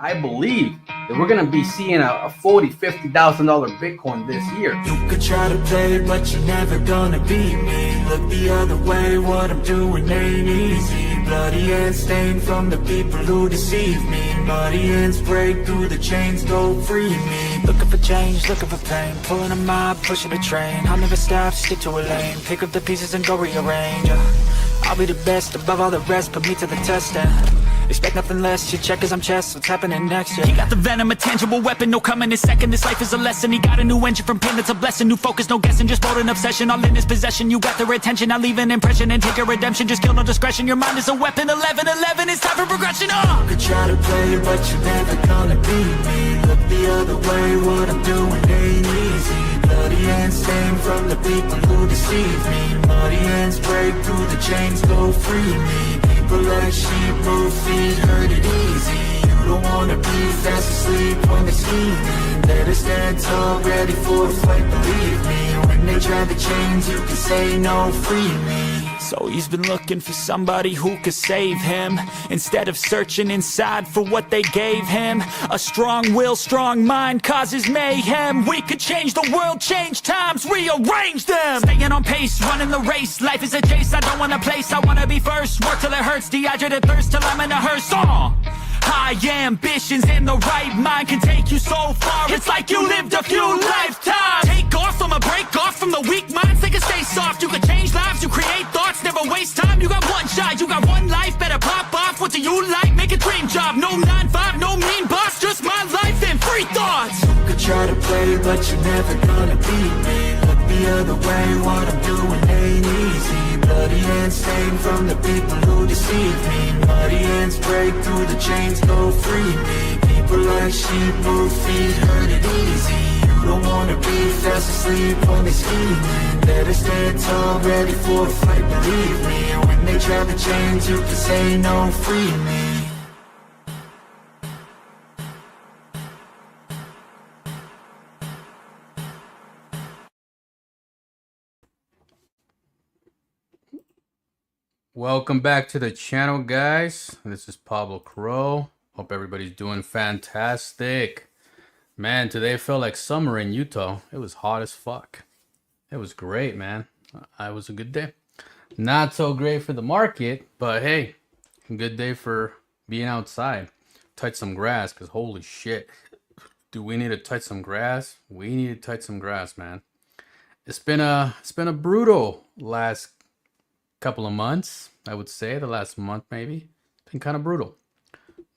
I believe that we're gonna be seeing a $40,000-$50,000 Bitcoin this year. You could try to play, but you're never gonna beat me. Look the other way, what I'm doing ain't easy. Bloody hands stained from the people who deceive me. Muddy hands break through the chains, go free me. Looking for change, looking for pain. Pulling a mob, pushing a train. I'll never stop, stick to a lane. Pick up the pieces and go rearrange. I'll be the best above all the rest, put me to the test and expect nothing less, your check is I'm chess, what's happening next, yeah. He got the venom, a tangible weapon, no coming in second. This life is a lesson, he got a new engine from pain, that's a blessing. New focus, no guessing, just bold and obsession. All in his possession, you got their attention. I'll leave an impression and take a redemption. Just kill no discretion, your mind is a weapon. 11-11, it's time for progression, You could try to play, but you're never gonna beat me. Look the other way, what I'm doing ain't easy. Bloody hands stained from the people who deceive me. Muddy hands break through the chains, go free me. People like sheep move feet, hurt it easy. You don't wanna be fast asleep when they're scheming. Better stand tall, ready for a fight, believe me. When they try the chains, you can say no, free me. So he's been looking for somebody who could save him, instead of searching inside for what they gave him. A strong will, strong mind causes mayhem. We could change the world, change times, rearrange them. Staying on pace, running the race. Life is a chase, I don't want a place. I wanna be first, work till it hurts. Dehydrated thirst till I'm in a hearse. High ambitions and the right mind can take you so far. It's like you lived a few lifetimes. Take off, I'ma break off from the weak minds. They can stay soft, you can change lives, you create thoughts. Never waste time, you got one shot, you got one life. Better pop off, what do you like? Make a dream job, no 9-5, no mean boss. Just my life and free thoughts. You could try to play, but you're never gonna beat me. Look the other way, what I'm doing ain't easy. Bloody hands stained from the people who deceive me. Muddy hands break through the chains, go free me. People like sheep move feet, hurt it easy. You don't wanna be fast asleep when they're scheming. Better stand tall, ready for a fight, believe me. When they try the chains, you can say no, free me. Welcome back to the channel, guys. This is Pablo Crow. Hope everybody's doing fantastic. Man, today felt like summer in Utah. It was hot as fuck. It was great, man. It was a good day. Not so great for the market, but hey, a good day for being outside. Touch some grass, because holy shit. Do we need to touch some grass? We need to touch some grass, man. It's been a brutal last couple of months, I would say. The last month maybe. It's been kind of brutal.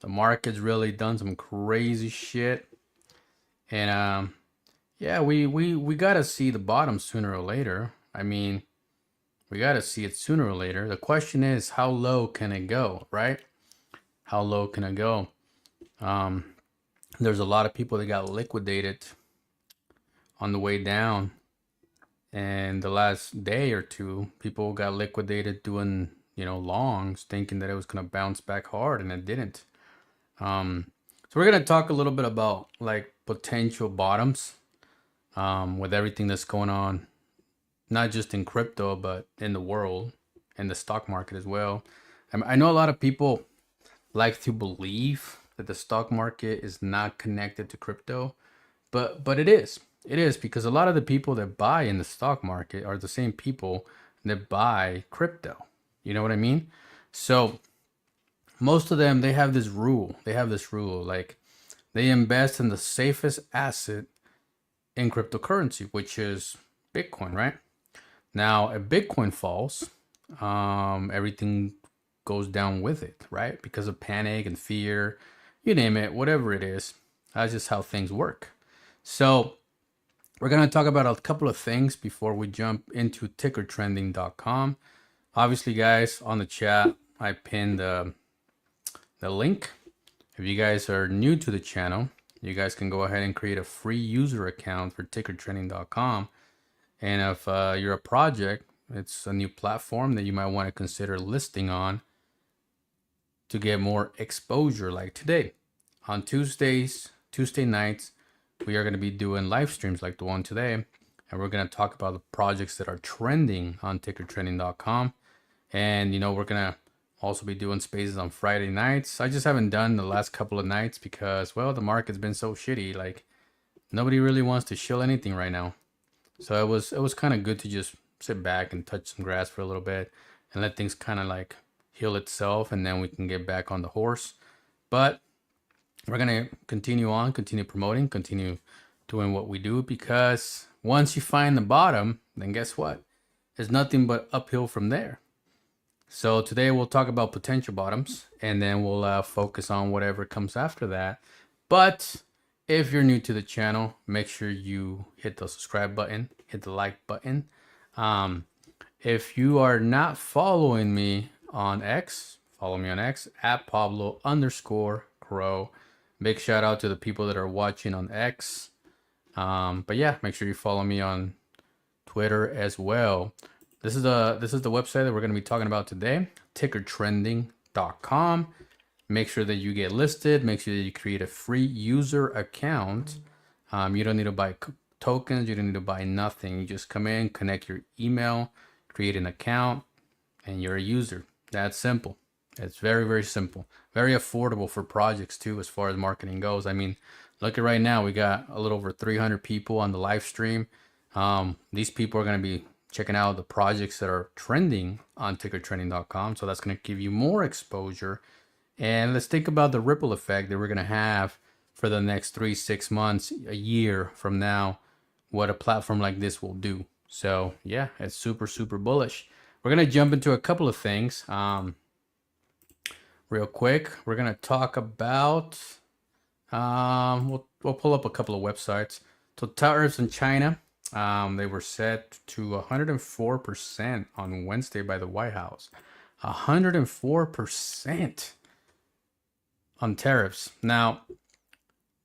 The market's really done some crazy shit. And yeah, we gotta see the bottom sooner or later. I mean, we gotta see it sooner or later. The question is, how low can it go, right? How low can it go? There's a lot of people that got liquidated on the way down. And the last day or two, people got liquidated doing, longs, thinking that it was going to bounce back hard, and it didn't. So we're going to talk a little bit about like potential bottoms with everything that's going on, not just in crypto, but in the world and the stock market as well. I know a lot of people like to believe that the stock market is not connected to crypto, but it is. It is, because a lot of the people that buy in the stock market are the same people that buy crypto. You know what I mean? So most of them, they have this rule. Like, they invest in the safest asset in cryptocurrency, which is Bitcoin, right? Now, if Bitcoin falls, everything goes down with it, right? Because of panic and fear, you name it, whatever it is. That's just how things work. So we're going to talk about a couple of things before we jump into TickerTrending.com. Obviously, guys, on the chat, I pinned the link. If you guys are new to the channel, you guys can go ahead and create a free user account for TickerTrending.com. And if you're a project, it's a new platform that you might want to consider listing on to get more exposure. Like today, on Tuesday nights, we are going to be doing live streams like the one today, and we're going to talk about the projects that are trending on TickerTrending.com. And we're going to Also be doing spaces on Friday nights. I just haven't done the last couple of nights because, well, the market's been so shitty. Like, nobody really wants to shill anything right now. So it was kind of good to just sit back and touch some grass for a little bit and let things kind of like heal itself, and then we can get back on the horse. But we're gonna continue on, continue promoting, continue doing what we do, because once you find the bottom, then guess what? There's nothing but uphill from there. So today we'll talk about potential bottoms, and then we'll focus on whatever comes after that. But if you're new to the channel, make sure you hit the subscribe button, hit the like button. If you are not following me on X, follow me on X at Pablo_Grow. Big shout out to the people that are watching on X. But yeah, make sure you follow me on Twitter as well. This is the website that we're going to be talking about today, TickerTrending.com. Make sure that you get listed. Make sure that you create a free user account. You don't need to buy tokens. You don't need to buy nothing. You just come in, connect your email, create an account, and you're a user. That's simple. It's very, very simple. Very affordable for projects too, as far as marketing goes. I mean, look at right now. We got a little over 300 people on the live stream. These people are going to be checking out the projects that are trending on TickerTrending.com. So that's going to give you more exposure. And let's think about the ripple effect that we're going to have for the next 3-6 months, a year from now, what a platform like this will do. So yeah, it's super, super bullish. We're going to jump into a couple of things. Real quick, we're going to talk about, we'll pull up a couple of websites. So tariffs in China, they were set to 104% on Wednesday by the White House. 104% on tariffs. Now,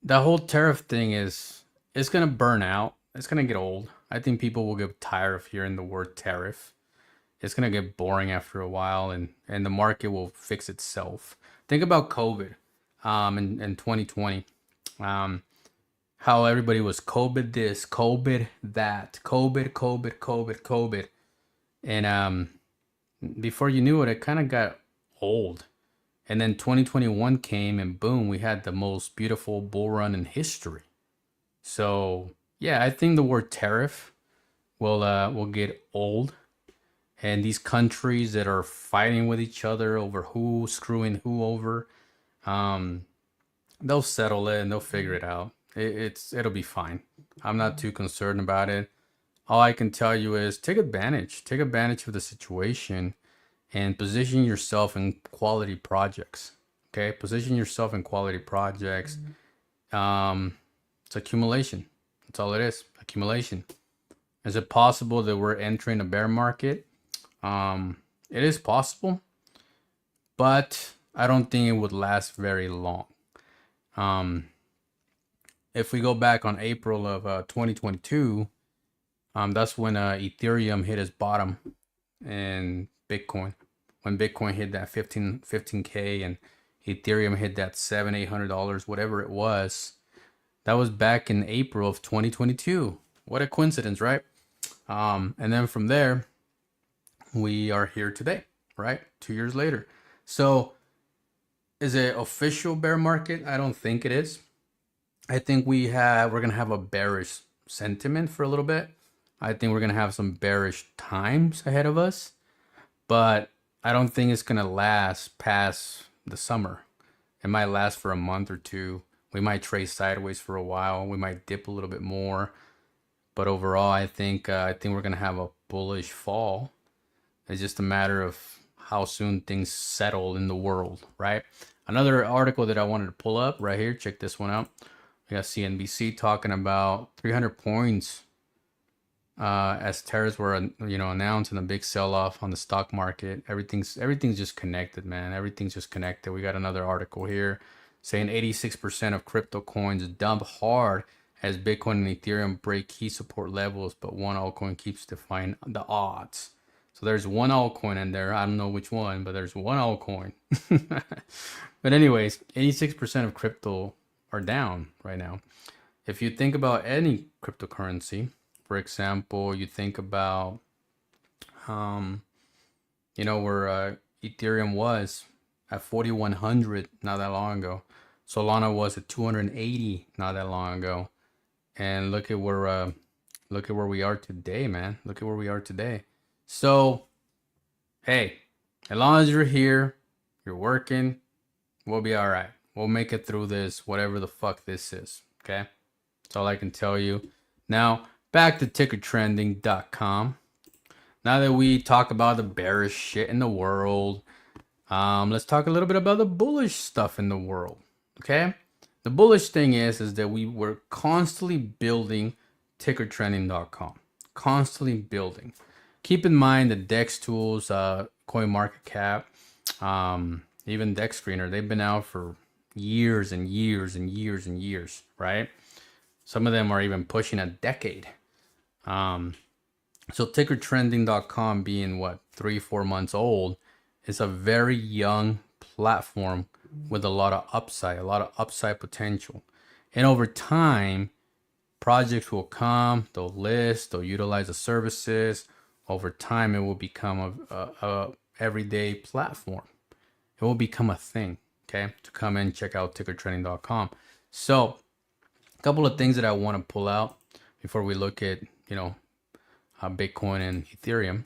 the whole tariff thing it's going to burn out. It's going to get old. I think people will get tired of hearing the word tariff. It's going to get boring after a while, and the market will fix itself. Think about COVID in 2020. How everybody was COVID this, COVID that, COVID. And before you knew it, it kind of got old. And then 2021 came, and boom, we had the most beautiful bull run in history. So yeah, I think the word tariff will get old. And these countries that are fighting with each other over who's screwing who over, they'll settle it and they'll figure it out. It'll be fine. I'm not too concerned about it. All I can tell you is take advantage of the situation, and position yourself in quality projects. Okay, position yourself in quality projects. It's accumulation. That's all it is. Accumulation. Is it possible that we're entering a bear market? It is possible, but I don't think it would last very long. If we go back on April of 2022, that's when Ethereum hit its bottom, and Bitcoin, when Bitcoin hit that 15K and Ethereum hit that $700-800, whatever it was. That was back in April of 2022. What a coincidence, right? And then from there, we are here today, right? 2 years later. So is it official bear market? I don't think it is. I think we're going to have a bearish sentiment for a little bit. I think we're going to have some bearish times ahead of us, but I don't think it's going to last past the summer. It might last for a month or two. We might trade sideways for a while. We might dip a little bit more, but overall, I think we're going to have a bullish fall. It's just a matter of how soon things settle in the world, right? Another article that I wanted to pull up right here. Check this one out. We got CNBC talking about 300 points as tariffs were, announced, in a big sell-off on the stock market. Everything's just connected, man. Everything's just connected. We got another article here saying 86% of crypto coins dump hard as Bitcoin and Ethereum break key support levels, but one altcoin keeps defying the odds. So there's one altcoin in there. I don't know which one, but there's one altcoin. But anyways, 86% of crypto are down right now. If you think about any cryptocurrency, for example, you think about, where Ethereum was at 4,100 not that long ago. Solana was at 280 not that long ago. And look at where we are today, man. Look at where we are today. So, hey, as long as you're here, you're working, we'll be all right. We'll make it through this, whatever the fuck this is. Okay? That's all I can tell you. Now, back to TickerTrending.com. Now that we talk about the bearish shit in the world, let's talk a little bit about the bullish stuff in the world. Okay? The bullish thing is that we were constantly building TickerTrending.com. Constantly building. Keep in mind the DEX tools, CoinMarketCap, even DEX Screener, they've been out for years and years and years and years, right? Some of them are even pushing a decade. So TickerTrending.com being what, 3-4 months old, is a very young platform with a lot of upside potential. And over time, projects will come, they'll list, they'll utilize the services. Over time, it will become a everyday platform. It will become a thing, okay? To come in, check out TickerTrending.com. So, a couple of things that I want to pull out before we look at, Bitcoin and Ethereum.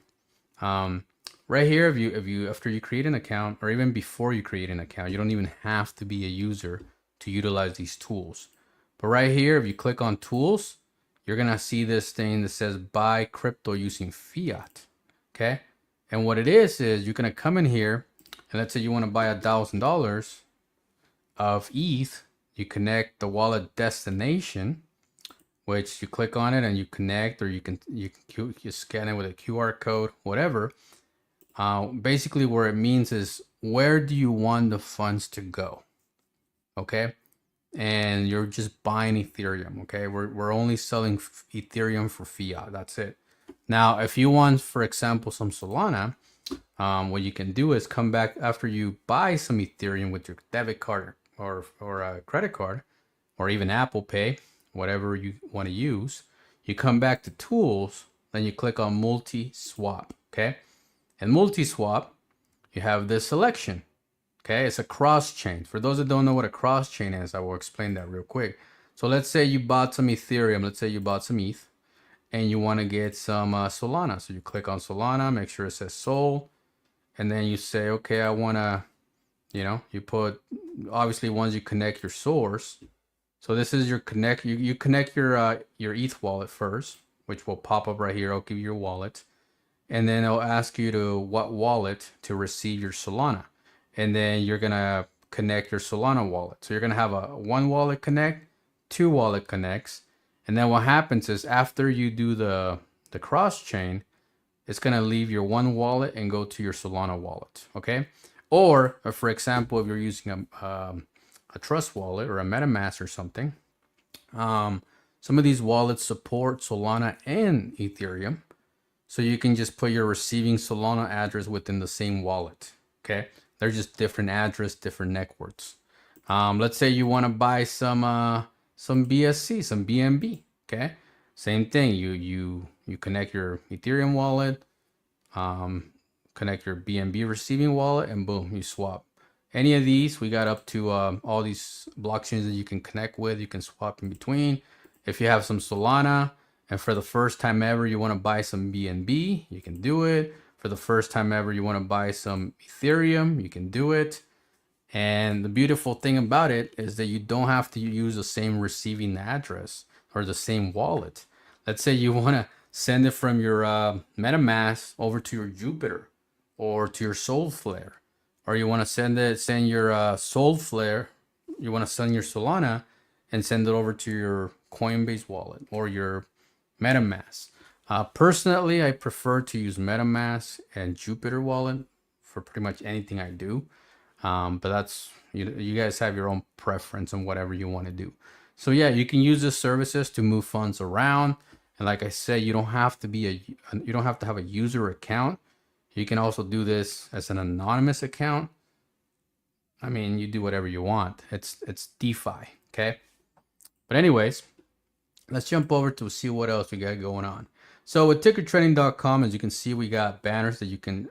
Right here, if you after you create an account, or even before you create an account, you don't even have to be a user to utilize these tools. But right here, if you click on tools, you're gonna see this thing that says buy crypto using fiat. Okay, and what it is you're gonna come in here, and let's say you want to buy $1,000 of ETH. You connect the wallet destination, which you click on it and you connect, or you scan it with a QR code, whatever. Basically, where it means is, where do you want the funds to go? Okay, and you're just buying Ethereum. Okay, we're only selling Ethereum for fiat. That's it. Now, if you want, for example, some Solana, what you can do is come back after you buy some Ethereum with your debit card or a credit card, or even Apple Pay, whatever you want to use. You come back to tools, then you click on multi-swap. Okay, and multi-swap, you have this selection. Okay, it's a cross chain. For those that don't know what a cross chain is, I will explain that real quick. So let's say you bought some Ethereum, let's say you bought some ETH, and you want to get some Solana. So you click on Solana, make sure it says Sol, and then you say, okay, I want to, you put, obviously once you connect your source. So this is your connect, you connect your ETH wallet first, which will pop up right here. I'll give you your wallet. And then it'll ask you to what wallet to receive your Solana. And then you're going to connect your Solana wallet. So you're going to have a one wallet connect, two wallet connects. And then what happens is, after you do the cross chain, it's going to leave your one wallet and go to your Solana wallet. Okay. Or for example, if you're using a Trust wallet or a MetaMask or something, some of these wallets support Solana and Ethereum. So you can just put your receiving Solana address within the same wallet. Okay. They're just different address, different networks. Let's say you want to buy some BSC, some BNB. Okay. Same thing. You connect your Ethereum wallet, connect your BNB receiving wallet, and boom, you swap. Any of these, we got up to all these blockchains that you can connect with. You can swap in between. If you have some Solana, and for the first time ever you want to buy some BNB, you can do it. For the first time ever you want to buy some Ethereum, you can do it. And the beautiful thing about it is that you don't have to use the same receiving address or the same wallet. Let's say you want to send it from your MetaMask over to your Jupiter or to your Soulflare, or you want to send your Soulflare, you want to send your Solana and send it over to your Coinbase wallet or your MetaMask. Personally, I prefer to use MetaMask and Jupiter wallet for pretty much anything I do. But that's, you guys have your own preference on whatever you want to do. So yeah, you can use the services to move funds around. And like I said, you don't have to have a user account. You can also do this as an anonymous account. I mean, you do whatever you want. It's DeFi, okay? But anyways, let's jump over to see what else we got going on. So with TickerTrending.com, as you can see, we got banners that you can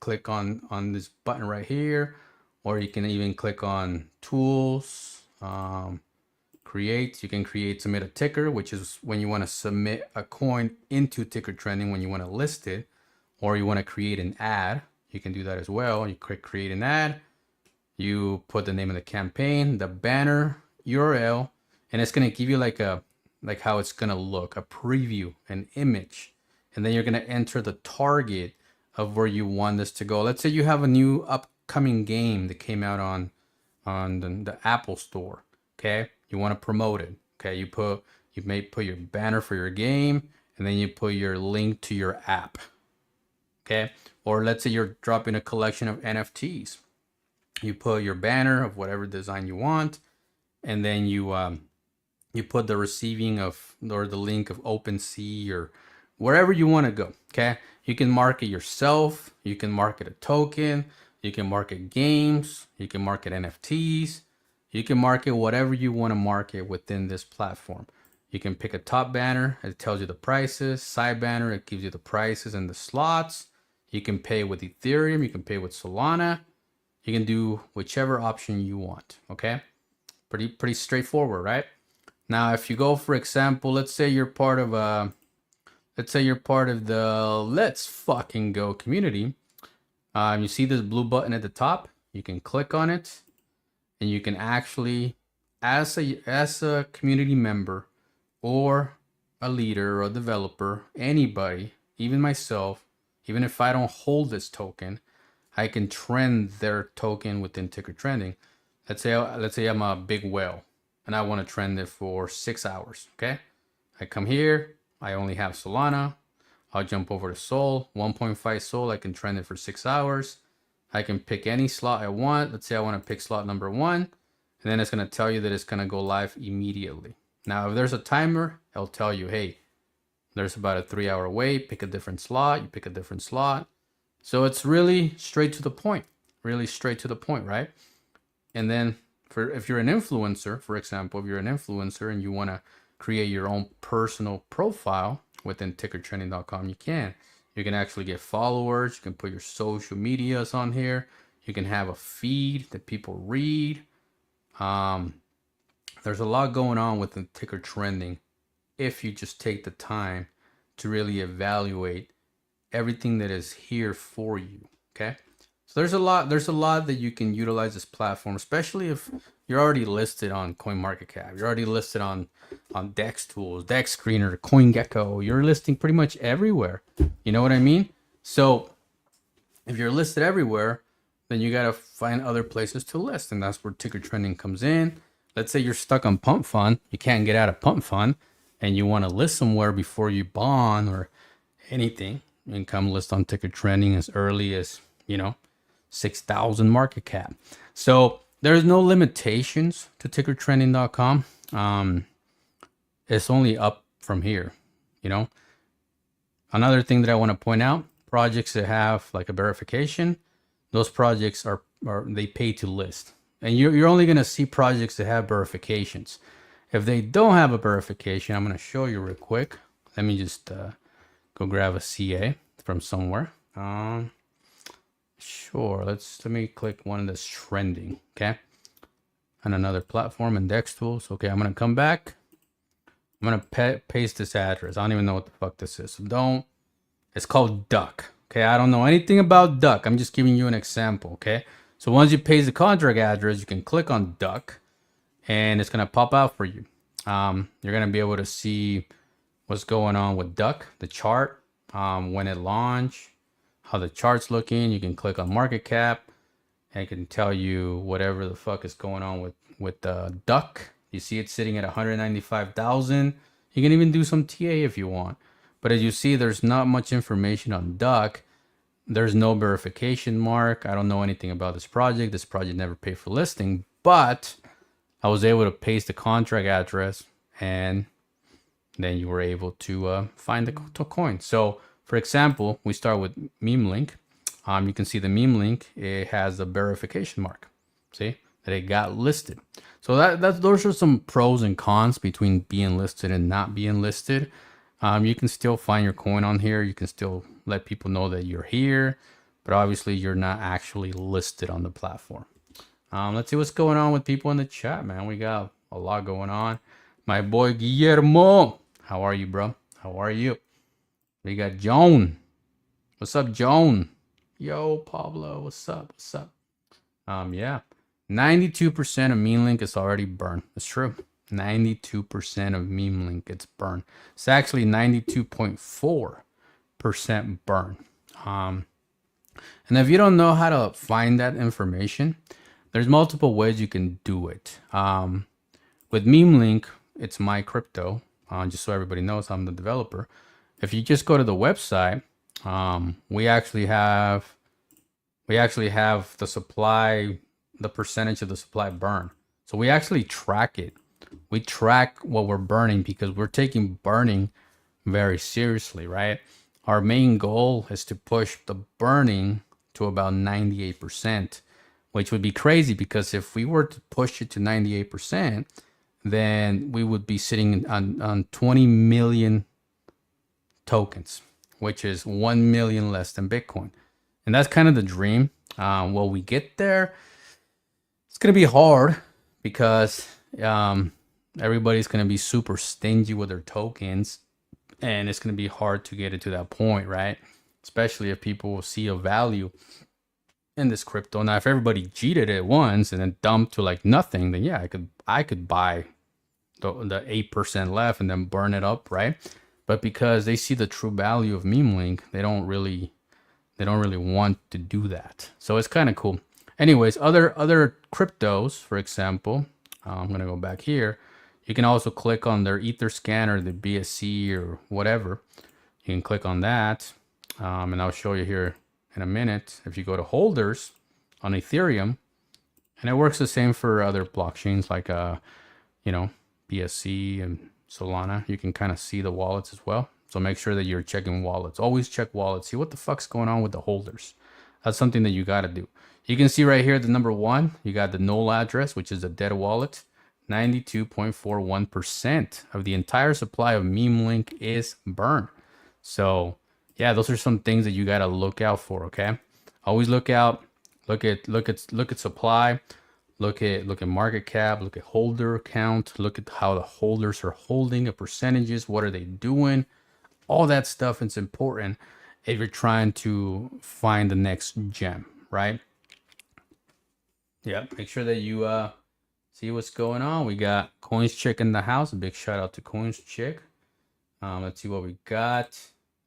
click on this button right here, or you can even click on tools, create. You can submit a ticker, which is when you want to submit a coin into TickerTrending when you want to list it, or you want to create an ad. You can do that as well. You click create an ad. You put the name of the campaign, the banner URL, and it's going to give you like how it's going to look, a preview, an image. And then you're going to enter the target of where you want this to go. Let's say you have a new upcoming game that came out on the Apple Store. Okay, you want to promote it. Okay, you may put your banner for your game, and then you put your link to your app. Okay, or let's say you're dropping a collection of NFTs. You put your banner of whatever design you want, and then you put the receiving of, or the link of OpenSea, or wherever you want to go. Okay, you can market yourself, you can market a token, you can market games, you can market NFTs, you can market whatever you want to market within this platform. You can pick a top banner, it tells you the prices. Side banner, it gives you the prices and the slots. You can pay with Ethereum, you can pay with Solana. You can do whichever option you want. Okay, pretty straightforward, right? Now, if you go, for example, let's say you're part of the Let's Fucking Go community. You see this blue button at the top. You can click on it, and you can actually, as a community member, or a leader, or a developer, anybody, even myself, even if I don't hold this token, I can trend their token within TickerTrending. Let's say I'm a big whale and I want to trend it for 6 hours. Okay, I come here, I only have Solana. I'll jump over to Sol, 1.5 Sol. I can trend it for 6 hours. I can pick any slot I want. Let's say I want to pick slot number 1, and then it's going to tell you that it's going to go live immediately. Now, if there's a timer, it'll tell you, hey, there's about a 3-hour wait. Pick a different slot. You pick a different slot. So it's really straight to the point, right? And then if you're an influencer, for example, if you're an influencer and you want to create your own personal profile within TickerTrending.com, you can. You can actually get followers. You can put your social medias on here. You can have a feed that people read. There's a lot going on within TickerTrending if you just take the time to really evaluate everything that is here for you. Okay, so there's a lot that you can utilize this platform, especially if you're already listed on CoinMarketCap, you're already listed on Dex Tools, Dex Screener, CoinGecko. You're listing pretty much everywhere. You know what I mean? So if you're listed everywhere, then you got to find other places to list, and that's where TickerTrending comes in. Let's say you're stuck on Pump Fund, you can't get out of Pump Fund, and you want to list somewhere before you bond or anything. You can come list on TickerTrending as early as, 6,000 market cap. So there's no limitations to TickerTrending.com. It's only up from here, Another thing that I want to point out, projects that have like a verification, those projects are they pay to list. And you're only going to see projects that have verifications. If they don't have a verification, I'm going to show you real quick. Let me just go grab a CA from somewhere. Sure, let me click one that's trending, okay? On another platform, Index Tools. Okay, I'm gonna come back. I'm gonna paste this address. I don't even know what the fuck this is. So it's called Duck. Okay, I don't know anything about Duck. I'm just giving you an example, okay? So once you paste the contract address, you can click on Duck, and it's gonna pop out for you. You're gonna be able to see what's going on with Duck, the chart, when it launched, how the chart's looking. You can click on market cap, and it can tell you whatever the fuck is going on with Duck. You see it sitting at 195,000. You can even do some TA if you want. But as you see, there's not much information on Duck. There's no verification mark. I don't know anything about this project. This project never paid for listing, but I was able to paste the contract address, and then you were able to find the coin. So for example, we start with meme link. You can see the meme link, it has a verification mark. See that it got listed. So those are some pros and cons between being listed and not being listed. You can still find your coin on here. You can still let people know that you're here, but obviously you're not actually listed on the platform. Let's see what's going on with people in the chat, man. We got a lot going on. My boy Guillermo, how are you, bro? How are you? We got Joan. What's up, Joan? Yo, Pablo, what's up? What's up? Yeah, 92% of meme link is already burned. It's true. 92% of meme link gets burned. It's actually 92.4% burn. And if you don't know how to find that information, there's multiple ways you can do it. With meme link, it's my crypto. Just so everybody knows, I'm the developer. If you just go to the website, we actually have the supply, the percentage of the supply burn. So we actually track it. We track what we're burning because we're taking burning very seriously, right? Our main goal is to push the burning to about 98%, which would be crazy because if we were to push it to 98%, then we would be sitting on 20 million tokens, which is 1 million less than Bitcoin. And that's kind of the dream. Will we get there? It's going to be hard because everybody's going to be super stingy with their tokens. And it's going to be hard to get it to that point, right? Especially if people see a value in this crypto. Now, if everybody cheated it once and then dumped to like nothing, then yeah, I could buy the 8% left and then burn it up, right? But because they see the true value of meme link, they don't really want to do that. So it's kind of cool. Anyways, other cryptos, for example, I'm gonna go back here. You can also click on their Etherscan or the BSC or whatever. You can click on that, and I'll show you here in a minute. If you go to holders on Ethereum, and it works the same for other blockchains like BSC and Solana. You can kind of see the wallets as well. So make sure that you're checking wallets. Always check wallets. See what the fuck's going on with the holders. That's something that you got to do. You can see right here the number one. You got the null address, which is a dead wallet. 92.41% of the entire supply of meme link is burned. So yeah, those are some things that you got to look out for. Okay, always look out. Look at supply. Look at market cap. Look at holder count. Look at how the holders are holding, the percentages. What are they doing? All that stuff is important if you're trying to find the next gem, right? Yeah, make sure that you see what's going on. We got Coins Chick in the house. A big shout out to Coins Chick. Let's see what we got.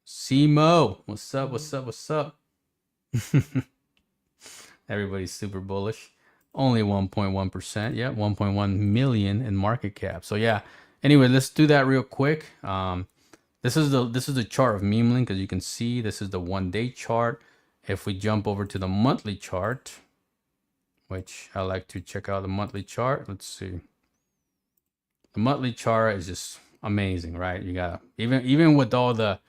Simo, what's up? What's up? What's up? Everybody's super bullish. Only 1.1%. Yeah, 1.1 million in market cap. So yeah. Anyway, let's do that real quick. This is the chart of meme link. As you can see, this is the 1 day chart. If we jump over to the monthly chart, which I like to check out the monthly chart. Let's see. The monthly chart is just amazing, right? You got even with all the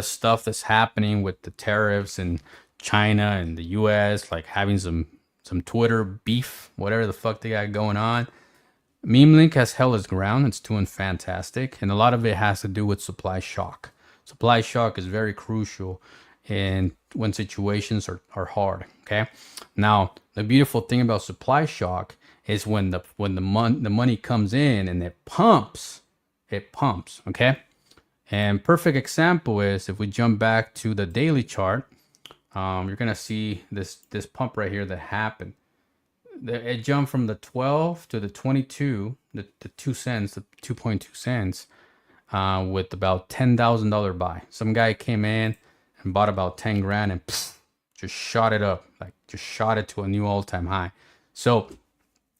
stuff that's happening with the tariffs and China and the US, like having some Twitter beef, whatever the fuck they got going on. Meme link has held its ground. It's doing fantastic. And a lot of it has to do with supply shock. Supply shock is very crucial in when situations are hard. Okay. Now, the beautiful thing about supply shock is when the money comes in and it pumps. Okay. And perfect example is if we jump back to the daily chart, you're gonna see this pump right here that happened. It jumped from the 12 to the 22, the 2 cents, the 2.2 cents, with about $10,000 buy. Some guy came in and bought about 10 grand and just shot it up, like just shot it to a new all-time high. So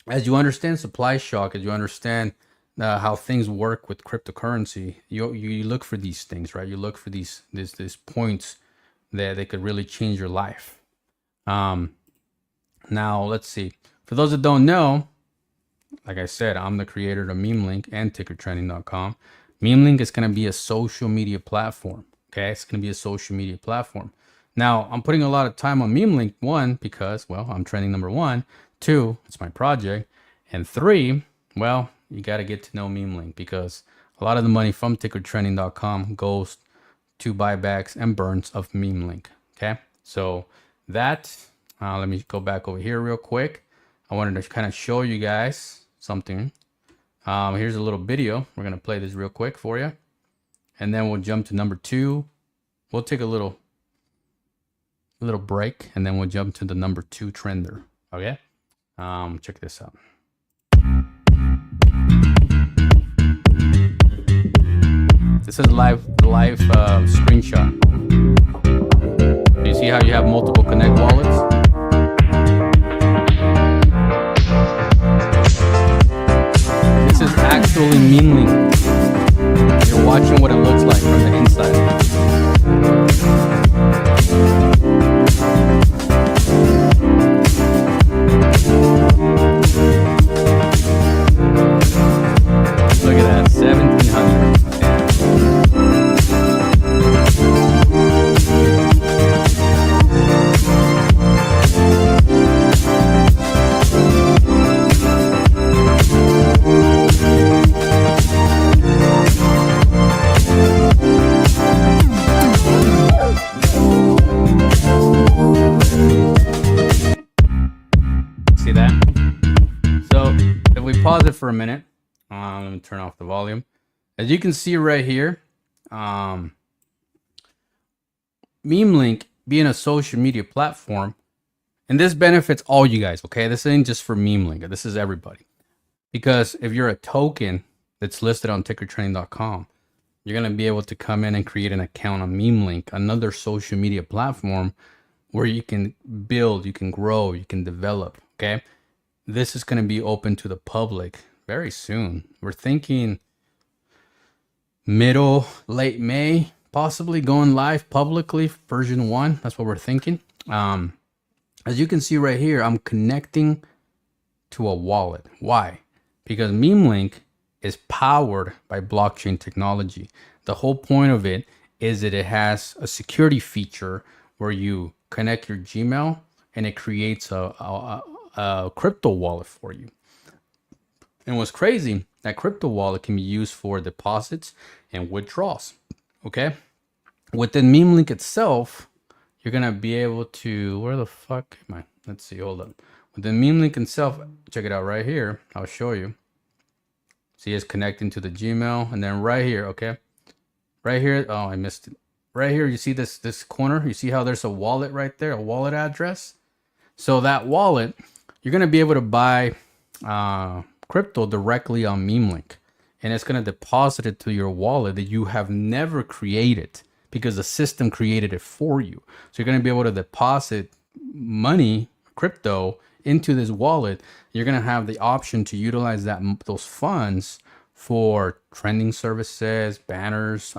as you understand supply shock, as you understand how things work with cryptocurrency, you look for these things, right? You look for these points that they could really change your life. Now let's see. For those that don't know, like I said, I'm the creator of MemeLink and TickerTrending.com. MemeLink is going to be a social media platform. Okay, it's going to be a social media platform. Now, I'm putting a lot of time on MemeLink, one, because, well, I'm trending number one. Two, it's my project. And three, well, you got to get to know MemeLink because a lot of the money from TickerTrending.com goes to buybacks and burns of meme link. Okay, so that let me go back over here real quick. I wanted to kind of show you guys something. Here's a little video. We're gonna play this real quick for you, and then we'll jump to number 2. We'll take a little break, and then we'll jump to the number 2 trender. Okay, check this out. This is live screenshot. You see how you have multiple Connect wallets? This is actually meme link. You're watching what it looks like from the inside. Look at that, 1,700. See that? So if we pause it for a minute, let me turn off the volume. As you can see right here, meme link being a social media platform, and this benefits all you guys. Okay, this ain't just for meme link. This is everybody. Because if you're a token that's listed on TickerTrending.com, you're gonna be able to come in and create an account on meme link, another social media platform where you can build, you can grow, you can develop. Okay, this is going to be open to the public very soon. We're thinking late May, possibly going live publicly, version 1. That's what we're thinking. As you can see right here, I'm connecting to a wallet. Why? Because meme link is powered by blockchain technology. The whole point of it is that it has a security feature where you connect your Gmail and it creates a crypto wallet for you. And what's crazy, that crypto wallet can be used for deposits and withdrawals. Okay, within meme link itself, you're gonna be able to, where the fuck am I? Let's see, hold up. Within meme link itself, check it out right here. I'll show you. See, it's connecting to the Gmail, and then right here, okay, right here. Oh, I missed it. Right here, you see this corner. You see how there's a wallet right there, a wallet address. So that wallet, you're gonna be able to buy crypto directly on meme link, and it's gonna deposit it to your wallet that you have never created because the system created it for you. So you're gonna be able to deposit money, crypto, into this wallet. You're gonna have the option to utilize those funds for trending services, banners,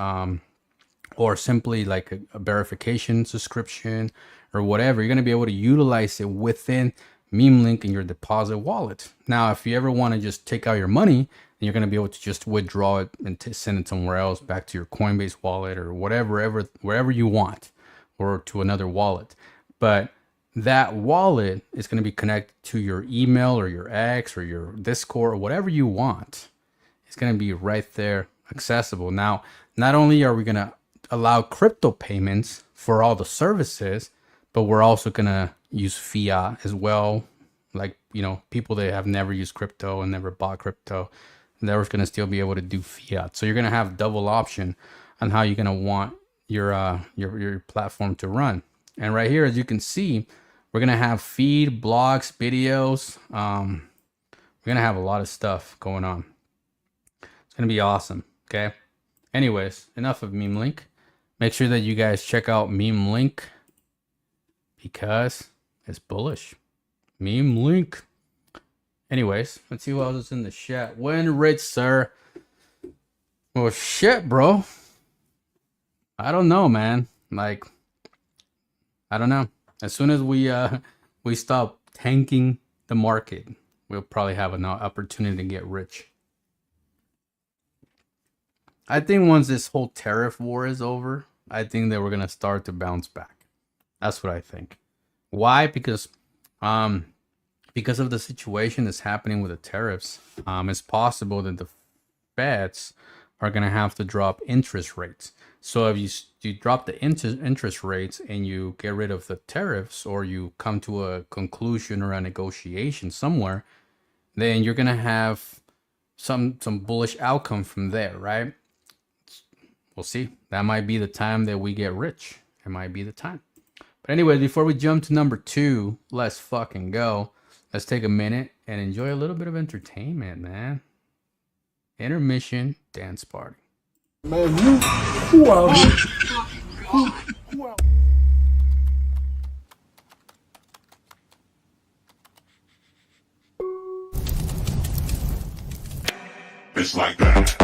or simply like a verification subscription or whatever. You're going to be able to utilize it within meme link in your deposit wallet. Now, if you ever want to just take out your money, then you're going to be able to just withdraw it and send it somewhere else, back to your Coinbase wallet or wherever you want, or to another wallet. But that wallet is going to be connected to your email or your X or your Discord or whatever you want. It's going to be right there accessible. Now, not only are we going to allow crypto payments for all the services, but we're also going to use fiat as well. Like, you know, people that have never used crypto and never bought crypto, they're going to still be able to do fiat. So you're going to have double option on how you're going to want your platform to run. And right here, as you can see, we're going to have feed, blogs, videos. We're going to have a lot of stuff going on. It's going to be awesome. Okay. Anyways, enough of meme link. Make sure that you guys check out meme link because it's bullish. Meme link. Anyways, let's see what else is in the chat. When rich, sir. Well, shit, bro. I don't know, man. Like, I don't know. As soon as we stop tanking the market, we'll probably have an opportunity to get rich. I think once this whole tariff war is over, I think that we're gonna start to bounce back. That's what I think. Why? Because of the situation that's happening with the tariffs, it's possible that the feds are going to have to drop interest rates. So if you drop the interest rates and you get rid of the tariffs, or you come to a conclusion or a negotiation somewhere, then you're going to have some bullish outcome from there, right? We'll see. That might be the time that we get rich. It might be the time. But anyway, before we jump to number 2, let's fucking go. Let's take a minute and enjoy a little bit of entertainment, man. Intermission dance party. Man, who out here? It's like that.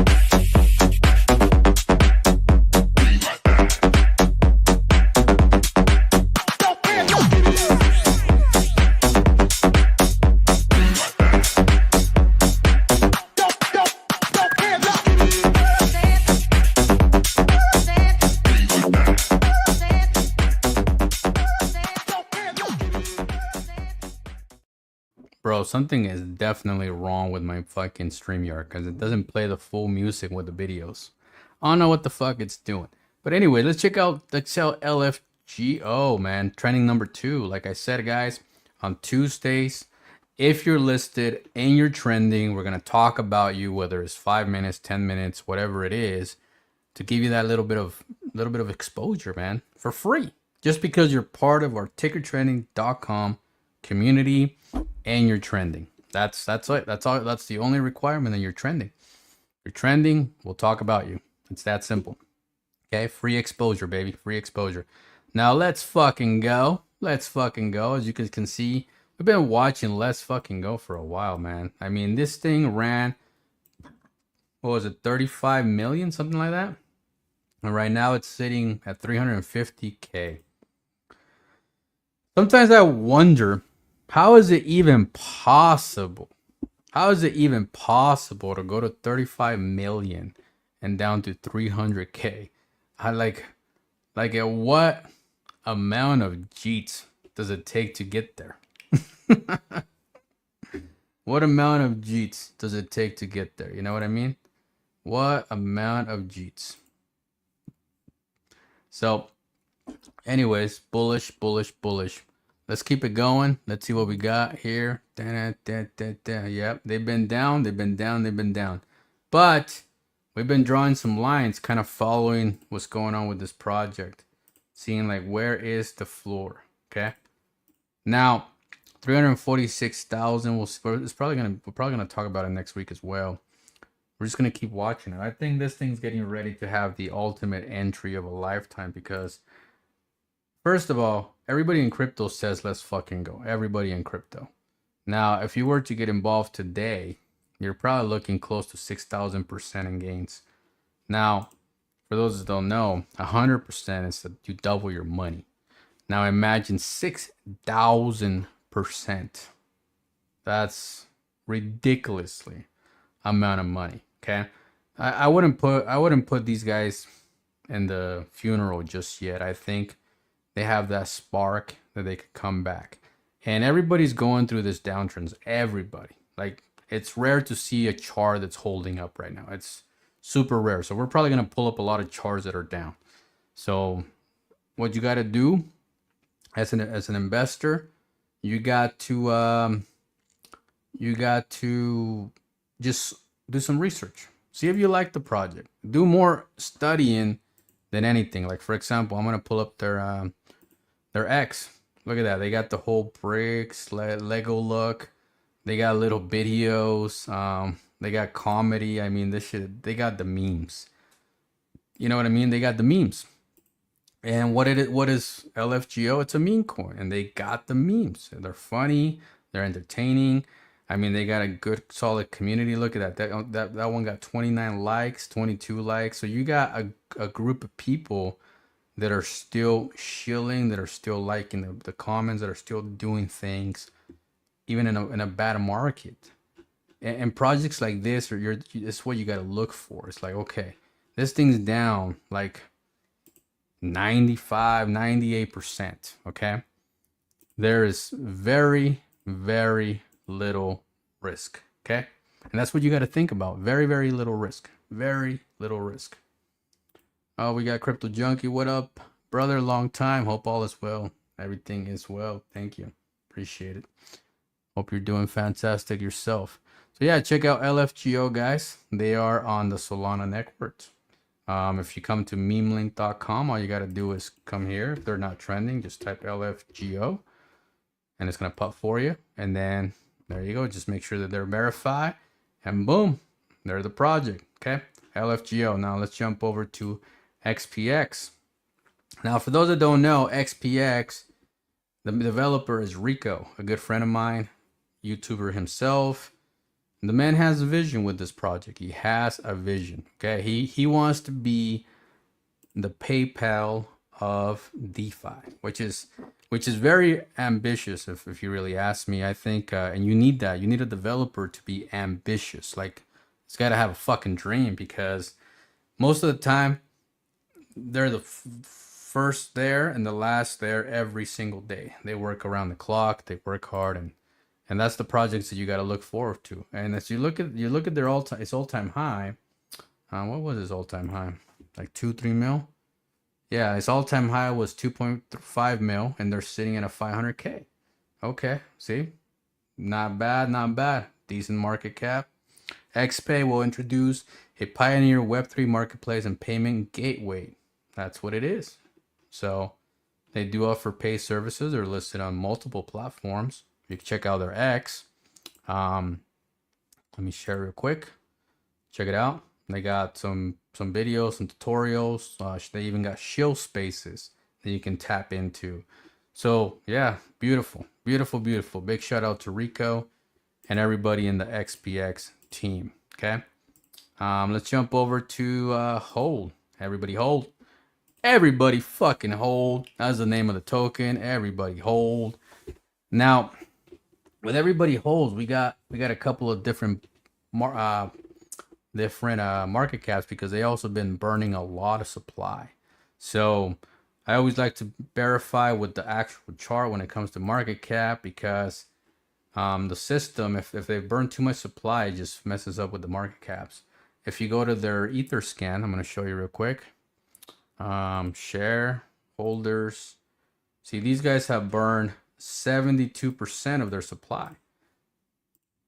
Bro, something is definitely wrong with my fucking StreamYard because it doesn't play the full music with the videos. I don't know what the fuck it's doing. But anyway, let's check out the Excel LFGO, man. Trending number 2. Like I said, guys, on Tuesdays, if you're listed and you're trending, we're going to talk about you, whether it's 5 minutes, 10 minutes, whatever it is, to give you that little bit of exposure, man, for free. Just because you're part of our TickerTrending.com community and you're trending. That's it. That's all. That's the only requirement, that you're trending. You're trending, we'll talk about you. It's that simple. Okay, free exposure, baby. Free exposure. Now let's fucking go. Let's fucking go. As you guys can see, we've been watching Let's Fucking Go for a while, man. I mean, this thing ran, what was it, 35 million, something like that. And right now it's sitting at 350K. Sometimes I wonder, how is it even possible? How is it even possible to go to 35 million and down to 300K? I like at what amount of Jeets does it take to get there? What amount of Jeets does it take to get there? You know what I mean? What amount of Jeets? So, anyways, bullish. Let's keep it going. Let's see what we got here. Yep, they've been down. But we've been drawing some lines, kind of following what's going on with this project. Seeing like, where is the floor? Okay. Now, 346,000. We're probably gonna talk about it next week as well. We're just gonna keep watching it. I think this thing's getting ready to have the ultimate entry of a lifetime, because first of all, everybody in crypto says let's fucking go. Everybody in crypto. Now, if you were to get involved today, you're probably looking close to 6,000% in gains. Now, for those that don't know, 100% is that you double your money. Now imagine 6,000%. That's ridiculously amount of money. Okay, I wouldn't put these guys in the funeral just yet. I think they have that spark that they could come back. And everybody's going through this downtrends. Everybody. Like, it's rare to see a chart that's holding up right now. It's super rare. So we're probably going to pull up a lot of charts that are down. So what you got to do as an investor, you got to just do some research. See if you like the project. Do more studying than anything. Like, for example, I'm going to pull up their X. Look at that. They got the whole bricks, Lego look. They got little videos. They got comedy. I mean, this shit, they got the memes. You know what I mean? They got the memes. And what is LFGO? It's a meme coin, and they got the memes. They're funny. They're entertaining. I mean, they got a good, solid community. Look at that. That one got 29 likes, 22 likes. So you got a group of people that are still shilling, that are still liking the comments, that are still doing things, even in a bad market. And projects like this, it's what you got to look for. It's like, okay, this thing's down like 95, 98%. Okay, there is very, very little risk. Okay, and that's what you got to think about. Very, very little risk. Very Little risk. Oh, we got Crypto Junkie. What up, brother? Long time. Hope all is well. Everything is well. Thank you. Appreciate it. Hope you're doing fantastic yourself. So yeah, check out LFGO, guys. They are on the Solana network. If you come to memelink.com, all you got to do is come here. If they're not trending, just type LFGO and it's going to pop for you. And then there you go. Just make sure that they're verified and boom, they're the project. Okay. LFGO. Now let's jump over to XPX. Now, for those that don't know, XPX, the developer is Rico, a good friend of mine, YouTuber himself. The man has a vision with this project. He has a vision. Okay, he wants to be the PayPal of DeFi, which is very ambitious. If you really ask me, I think, and you need that. You need a developer to be ambitious. Like, it's got to have a fucking dream, because most of the time they're the first there and the last there every single day. They work around the clock. They work hard, and that's the projects that you got to look forward to. And as you look at their all-time high. What was his all-time high? Like 2-3 mil. Yeah, his all-time high was 2.5 mil, and they're sitting at a 500K. Okay, see, not bad, not bad. Decent market cap. XPay will introduce a pioneer Web3 marketplace and payment gateway. That's what it is. So they do offer pay services. They're listed on multiple platforms. You can check out their X. Let me share real quick. Check it out. They got some videos, some tutorials. They even got shill spaces that you can tap into. So yeah, beautiful, beautiful, beautiful. Big shout out to Rico and everybody in the XPX team. Okay. Let's jump over to hold. Everybody hold. Everybody fucking hold. That's the name of the token. Everybody hold. Now, with everybody holds, we got a couple of different market caps, because they also been burning a lot of supply. So I always like to verify with the actual chart when it comes to market cap, because the system, if they burn too much supply, it just messes up with the market caps. If you go to their ether scan, I'm going to show you real quick. Share holders. See, these guys have burned 72% of their supply.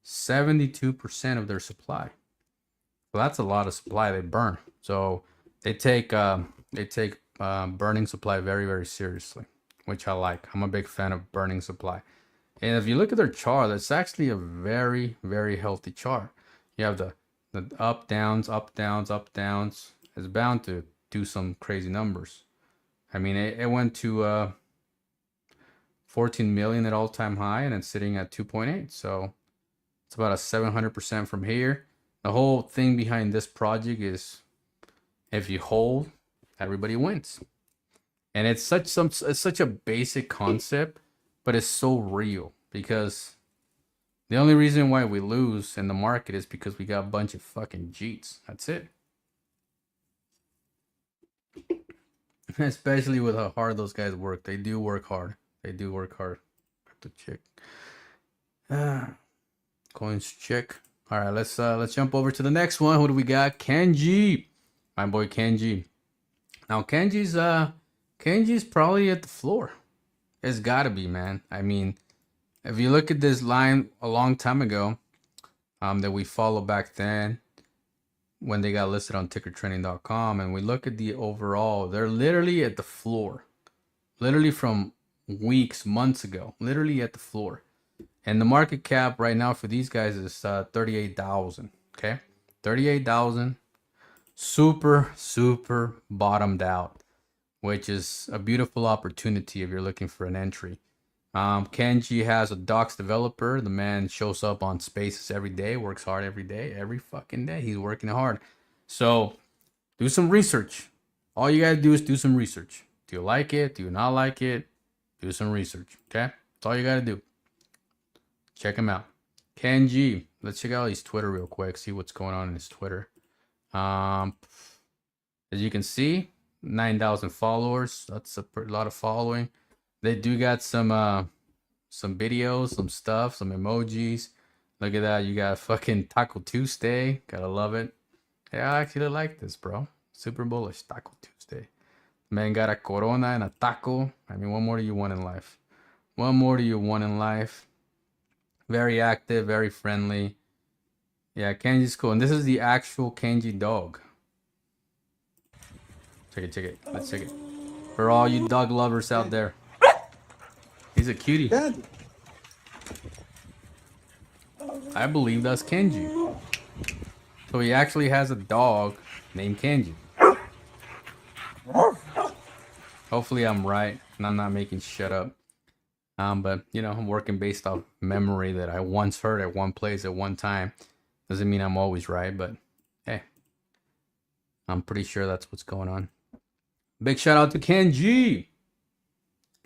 72% of their supply. Well, that's a lot of supply they burn. So they take burning supply very, very seriously, which I like. I'm a big fan of burning supply. And if you look at their chart, it's actually a very, very healthy chart. You have the up, downs, up, downs, up, downs. It's bound to do some crazy numbers. I mean, it went to 14 million at all-time high, and it's sitting at 2.8. So it's about a 700% from here. The whole thing behind this project is, if you hold, everybody wins. And it's such a basic concept, but it's so real, because the only reason why we lose in the market is because we got a bunch of fucking Jeets. That's it. Especially with how hard those guys work. They do work hard. They do work hard. Have to check. Coins check. All right, let's jump over to the next one. Who do we got? Kenji. My boy Kenji. Now Kenji's probably at the floor. It's gotta be, man. I mean, if you look at this line a long time ago, that we followed back then, when they got listed on TickerTrending.com, and we look at the overall, they're literally at the floor. Literally from weeks, months ago. Literally at the floor. And the market cap right now for these guys is 38,000. Okay? 38,000. Super, super bottomed out, which is a beautiful opportunity if you're looking for an entry. Kenji has a docs developer. The man shows up on spaces every day, works hard every day, every fucking day. He's working hard. So do some research. All you gotta do is do some research. Do you like it? Do you not like it? Do some research. Okay? That's all you gotta do. Check him out. Kenji. Let's check out his Twitter real quick. See what's going on in his Twitter. As you can see, 9,000 followers. That's a lot of following. They do got some videos, some stuff, some emojis. Look at that. You got fucking Taco Tuesday. Gotta love it. Yeah, I actually like this, bro. Super bullish. Taco Tuesday. Man got a Corona and a taco. I mean, what more do you want in life? What more do you want in life? Very active, very friendly. Yeah, Kenji's cool. And this is the actual Kenji dog. Check it, check it. Let's check it. For all you dog lovers out there. He's a cutie. Candy. I believe that's Kenji. So he actually has a dog named Kenji. Hopefully I'm right and I'm not making shit up. But you know, I'm working based off memory that I once heard at one place at one time. Doesn't mean I'm always right, but hey, I'm pretty sure that's what's going on. Big shout out to Kenji.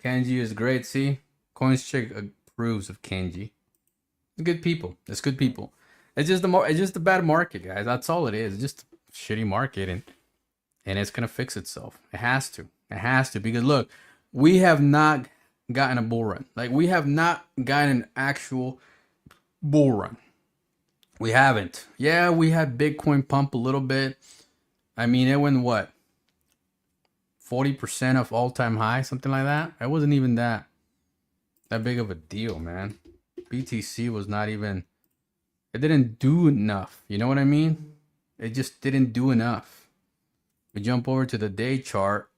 Kenji is great. See, Coins Chick approves of Kenji. It's good people. It's good people. It's just the bad market, guys. That's all it is. It's just a shitty market, and it's gonna fix itself. It has to. It has to, because look, we have not gotten a bull run. Like, we have not gotten an actual bull run. We haven't. Yeah, we had Bitcoin pump a little bit. I mean, it went what? 40% of all-time high, something like that. It wasn't even that big of a deal, man. BTC was not even, it didn't do enough. You know what I mean? It just didn't do enough. We jump over to the day chart,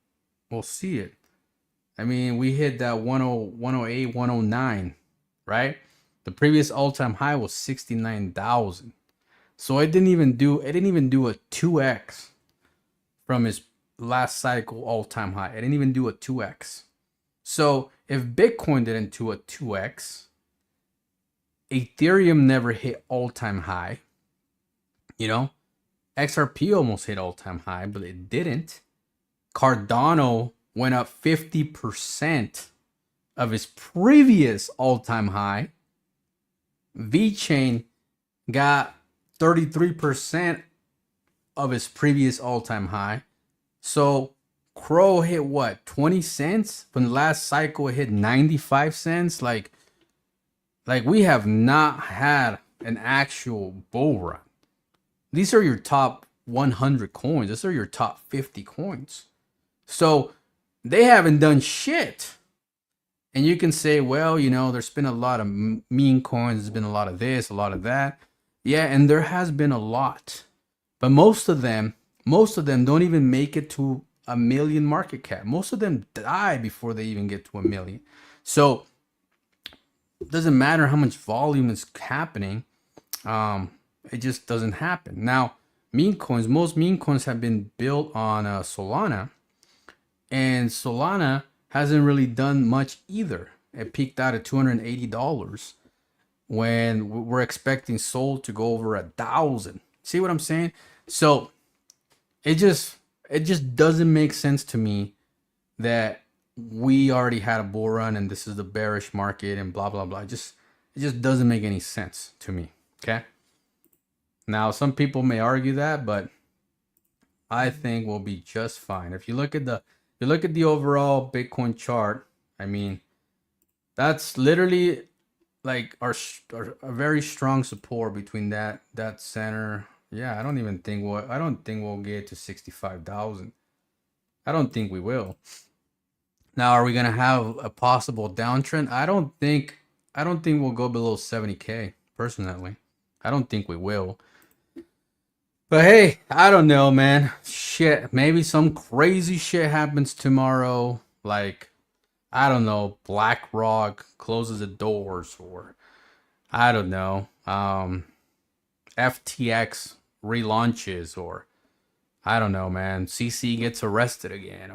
we'll see it. I mean, we hit that 108, 109, right? The previous all-time high was 69,000. So it didn't even do a 2x from his last cycle all-time high. It didn't even do a 2x. So if Bitcoin didn't do a 2x, Ethereum never hit all-time high. You know, XRP almost hit all-time high, but it didn't. Cardano went up 50% of his previous all-time high. VeChain got 33% of his previous all-time high. So Crow hit what, 20 cents? When the last cycle it hit 95 cents. Like we have not had an actual bull run. These are your top 100 coins. These are your top 50 coins. So they haven't done shit. And you can say, well, you know, there's been a lot of meme coins. There's been a lot of this, a lot of that. Yeah, and there has been a lot. But most of them don't even make it to a million market cap. Most of them die before they even get to a million. So it doesn't matter how much volume is happening. It just doesn't happen. Now, most meme coins have been built on Solana. And Solana hasn't really done much either. It peaked out at $280 when we're expecting Sol to go over 1,000. See what I'm saying? So it just doesn't make sense to me that we already had a bull run and this is the bearish market and blah blah blah. It just doesn't make any sense to me. Okay. Now some people may argue that, but I think we'll be just fine. If you look at the overall Bitcoin chart, I mean, that's literally like our very strong support between that center. Yeah, I don't think we'll get to 65,000. I don't think we will. Now, are we gonna have a possible downtrend? I don't think we'll go below 70K. Personally, I don't think we will. But hey, I don't know, man. Shit, maybe some crazy shit happens tomorrow. Like, I don't know, BlackRock closes the doors, or I don't know, FTX relaunches, or I don't know, man, CC gets arrested again,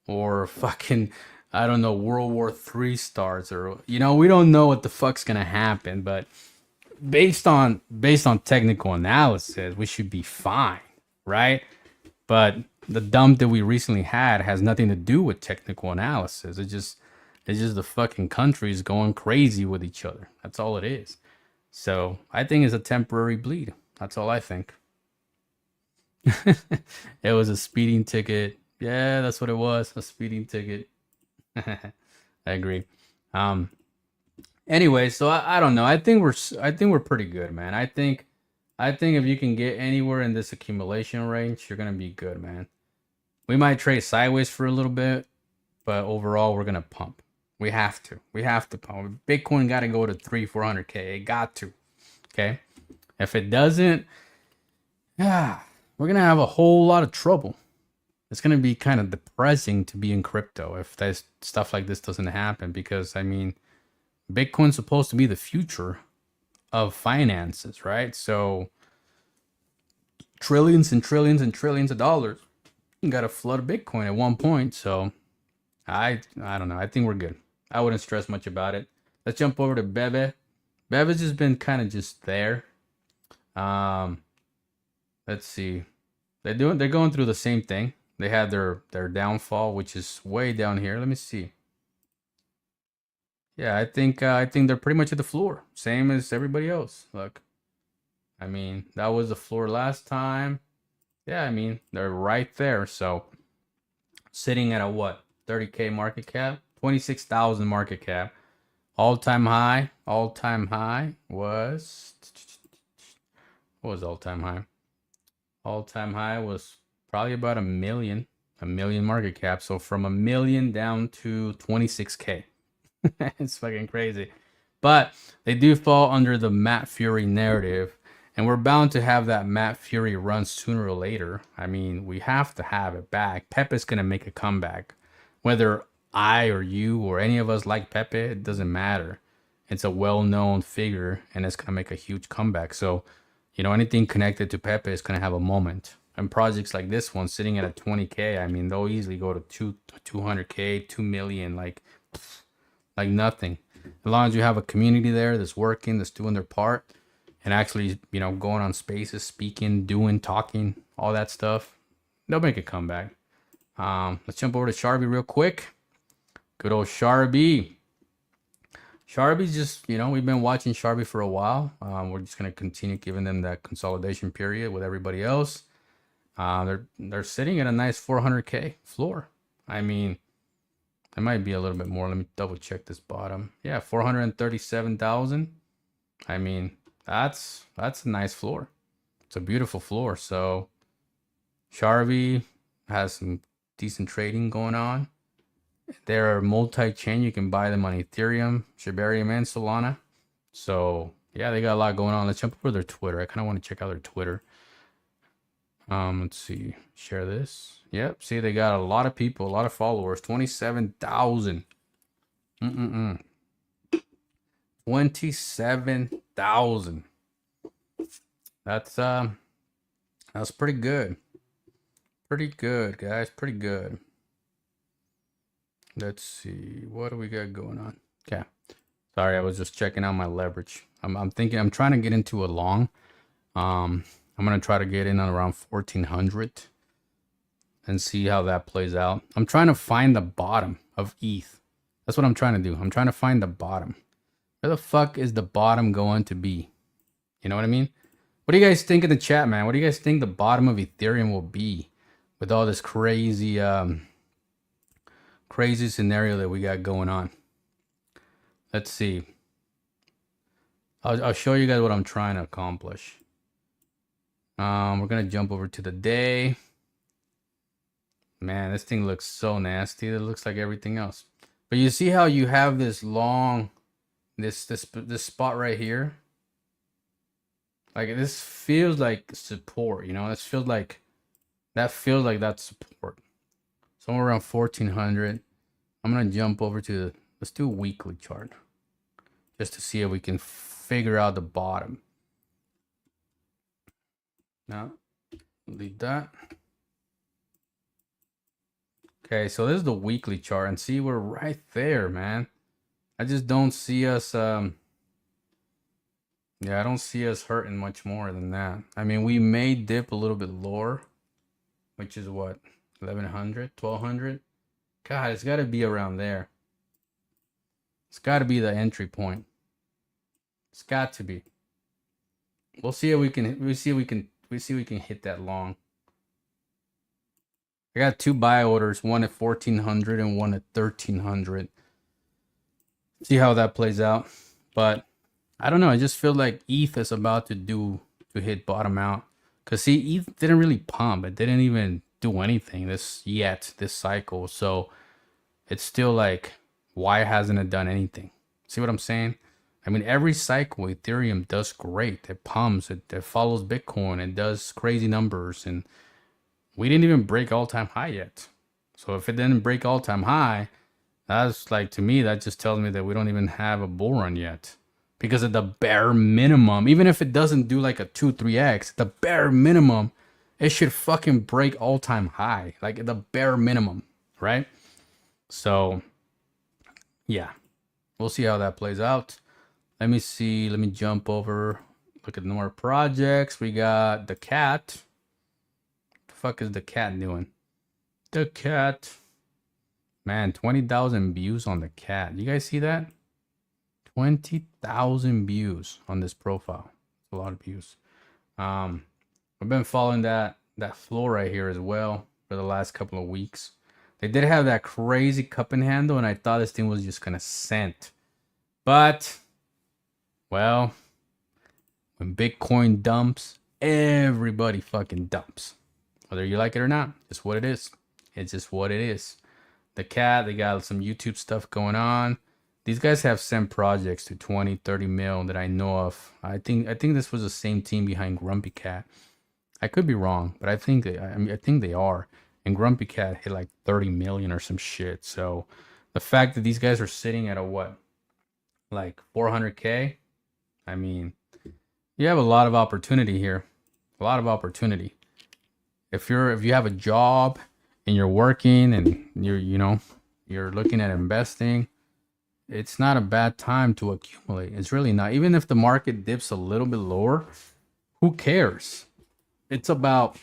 or fucking, I don't know, World War III starts, or, you know, we don't know what the fuck's gonna happen, but based on technical analysis, we should be fine, right? But the dump that we recently had has nothing to do with technical analysis. It's just the fucking countries going crazy with each other. That's all it is. So I think it's a temporary bleed. That's all I think. It was a speeding ticket. Yeah, that's what it was. A speeding ticket. I agree. Anyway, so I don't know. I think we're pretty good, man. I think I think if you can get anywhere in this accumulation range, you're gonna be good, man. We might trade sideways for a little bit, but overall we're gonna pump. We have to. We have to pump. Bitcoin got to go to 300-400K. It got to. Okay. If it doesn't, yeah, we're gonna have a whole lot of trouble. It's gonna be kind of depressing to be in crypto if that stuff like this doesn't happen, because I mean, Bitcoin's supposed to be the future of finances, right? So trillions and trillions and trillions of dollars, you got to flood Bitcoin at one point. So I don't know. I think we're good. I wouldn't stress much about it. Let's jump over to Bebe. Bebe's just been kind of just there. Let's see. They're going through the same thing. They had their downfall, which is way down here. Let me see. Yeah, I think they're pretty much at the floor, same as everybody else. Look, I mean, that was the floor last time. Yeah, I mean, they're right there. So sitting at a what? 30K market cap, 26,000 market cap. All-time high was, what was all-time high? All-time high was probably about a million market cap. So from a million down to 26K. It's fucking crazy. But they do fall under the Matt Fury narrative, and we're bound to have that Matt Fury run sooner or later. I mean, we have to have it back. Pepe's going to make a comeback. Whether I or you or any of us like Pepe, it doesn't matter. It's a well-known figure, and it's going to make a huge comeback. So, you know, anything connected to Pepe is going to have a moment. And projects like this one, sitting at a 20K, I mean, they'll easily go to 200K, 2 million, like nothing. As long as you have a community there that's working, that's doing their part, and actually, you know, going on spaces, speaking, doing, talking, all that stuff, they'll make a comeback. Let's jump over to Sharby real quick. Good old Sharby. Sharby's just, you know, we've been watching Sharby for a while. We're just going to continue giving them that consolidation period with everybody else. They're sitting at a nice 400K floor. I mean, it might be a little bit more. Let me double check this bottom. Yeah, 437,000. I mean, that's a nice floor. It's a beautiful floor. So Sharby has some decent trading going on. They're multi-chain. You can buy them on Ethereum, Shibarium, and Solana. So yeah, they got a lot going on. Let's jump over to their Twitter. I kind of want to check out their Twitter. Let's see. Share this. Yep. See, they got a lot of people, a lot of followers. 27,000. 27,000. That's pretty good. Pretty good, guys. Pretty good. Let's see. What do we got going on? Okay. Sorry, I was just checking out my leverage. I'm thinking I'm trying to get into a long. I'm gonna try to get in on around 1400 and see how that plays out. I'm trying to find the bottom of ETH. That's what I'm trying to do. I'm trying to find the bottom. Where the fuck is the bottom going to be? You know what I mean? What do you guys think in the chat, man? What do you guys think the bottom of Ethereum will be with all this crazy crazy scenario that we got going on? Let's see. I'll show you guys what I'm trying to accomplish. We're gonna jump over to the day. Man, this thing looks so nasty. It looks like everything else. But you see how you have this long, this spot right here. Like this feels like support. You know, this feels like that that's support. Somewhere around 1400. I'm gonna jump over to let's do a weekly chart just to see if we can figure out the bottom. Now, delete that. Okay, so this is the weekly chart, and see, we're right there, man. I just don't see us, yeah, I don't see us hurting much more than that. I mean, we may dip a little bit lower, which is what, 1100, 1200? God, it's got to be around there. It's got to be the entry point. It's got to be. We'll see if we can, we see if we can hit that long. I got two buy orders, one at 1400 and one at 1300. See how that plays out. But I don't know. I just feel like ETH is about to do to hit bottom out. Cause see, ETH didn't really pump. It didn't even do anything this cycle. So it's still like, why hasn't it done anything? See what I'm saying? I mean, every cycle Ethereum does great. It pumps. It follows Bitcoin. It does crazy numbers, and we didn't even break all-time high yet. So if it didn't break all-time high, that's like, to me, that just tells me that we don't even have a bull run yet. Because at the bare minimum, even if it doesn't do like a 2-3x, the bare minimum, it should fucking break all-time high. Like at the bare minimum, right? So yeah, we'll see how that plays out. Let me see. Let me jump over. Look at more projects. We got the cat. What the fuck is the cat doing? The cat. Man, 20,000 views on the cat. You guys see that? 20,000 views on this profile. It's a lot of views. I've been following that floor right here as well for the last couple of weeks. They did have that crazy cup and handle, and I thought this thing was just gonna sent. But, well, when Bitcoin dumps, everybody fucking dumps. Whether you like it or not, it's what it is. It's just what it is. The cat, they got some YouTube stuff going on. These guys have sent projects to 20, 30 mil that I know of. I think this was the same team behind Grumpy Cat. I could be wrong, but I think they are. And Grumpy Cat hit like 30 million or some shit. So the fact that these guys are sitting at a what? Like 400K? I mean, you have a lot of opportunity here. A lot of opportunity. If you have a job and you're working and you're looking at investing, it's not a bad time to accumulate. It's really not. Even if the market dips a little bit lower, who cares? It's about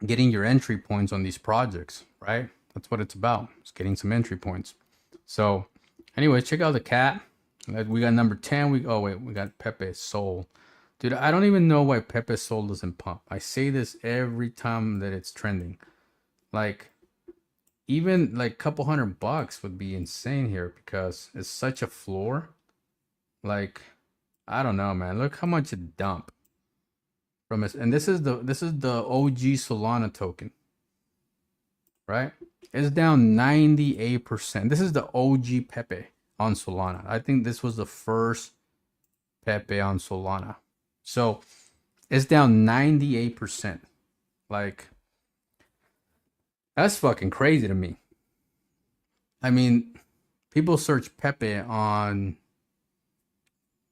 getting your entry points on these projects, right? That's what it's about. It's getting some entry points. So anyway, check out the cat. We got number 10. We got Pepe Sol. Dude, I don't even know why Pepe Sol doesn't pump. I say this every time that it's trending. Like, even like a couple $100 would be insane here because it's such a floor. Like, I don't know, man. Look how much it dumped from it. And this is the OG Solana token, right? It's down 98%. This is the OG Pepe on Solana. I think this was the first Pepe on Solana. So it's down 98%. Like, that's fucking crazy to me. I mean, people search Pepe on,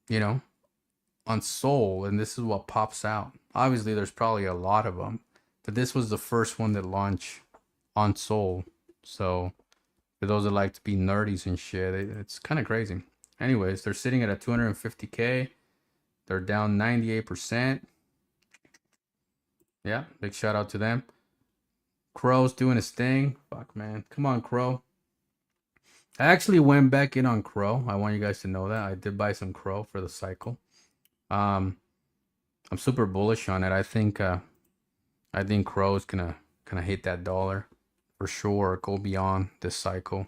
on Sol, and this is what pops out. Obviously, there's probably a lot of them, but this was the first one that launched on Sol. So for those that like to be nerdies and shit, it's kind of crazy. Anyways, they're sitting at a 250K. They're down 98%. Yeah, big shout out to them. Crow's doing his thing. Fuck, man. Come on, Crow. I actually went back in on Crow. I want you guys to know that. I did buy some Crow for the cycle. I'm super bullish on it. I think Crow is gonna hit that dollar for sure, go beyond this cycle.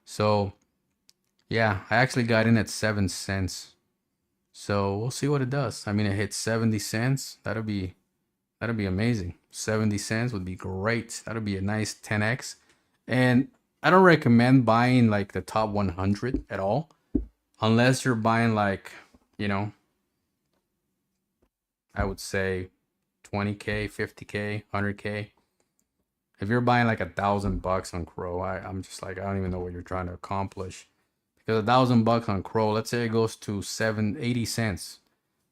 So yeah, I actually got in at 7 cents. So we'll see what it does. I mean, it hit 70 cents. That'll be amazing. 70 cents would be great. That'll be a nice 10x. And I don't recommend buying like the top 100 at all, unless you're buying like, I would say 20K, 50K, 100K. If you're buying like $1,000 on Crow, I'm just like, I don't even know what you're trying to accomplish. Because $1,000 on Crow, let's say it goes to 80 cents.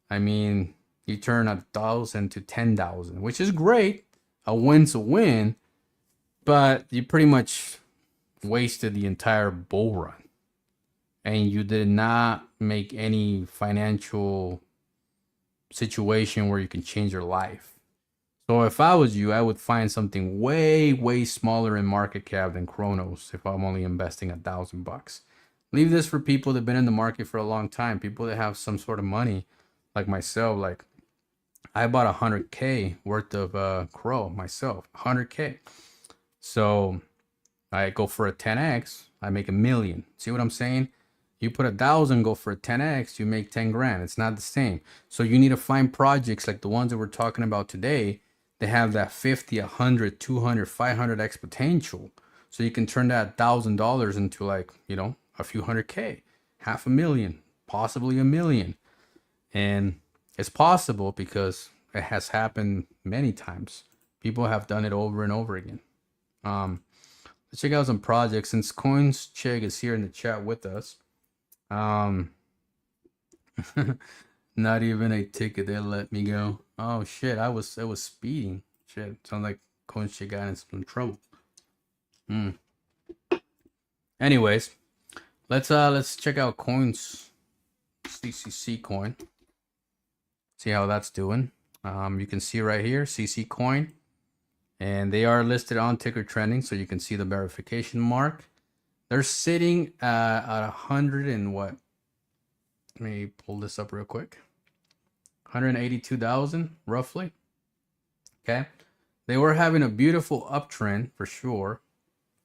I mean, you turn 1,000 to 10,000, which is great. A win's a win, but you pretty much wasted the entire bull run, and you did not make any financial situation where you can change your life. So if I was you, I would find something way, way smaller in market cap than Chronos if I'm only investing $1,000. Leave this for people that have been in the market for a long time, people that have some sort of money, like myself. Like, I bought 100K worth of Crow myself, 100K. So I go for a 10x, I make $1 million. See what I'm saying? You put 1,000, go for a 10x, you make 10 grand. It's not the same. So you need to find projects like the ones that we're talking about today that have that 50, 100, 200, 500x potential. So you can turn that $1,000 into like, you know, a few hundred K, 500,000, possibly 1,000,000. And it's possible because it has happened many times. People have done it over and over again. Let's check out some projects. Since Coins Chick is here in the chat with us, not even a ticket, they let me go. Oh shit, it was speeding. Shit, sounds like Coins Chick got in some trouble. Anyways, let's check out Coins CCC coin. See how that's doing. You can see right here CC coin, and they are listed on TickerTrending, so you can see the verification mark. They're sitting at 100 and what? Let me pull this up real quick. 182,000 roughly. Okay, they were having a beautiful uptrend for sure,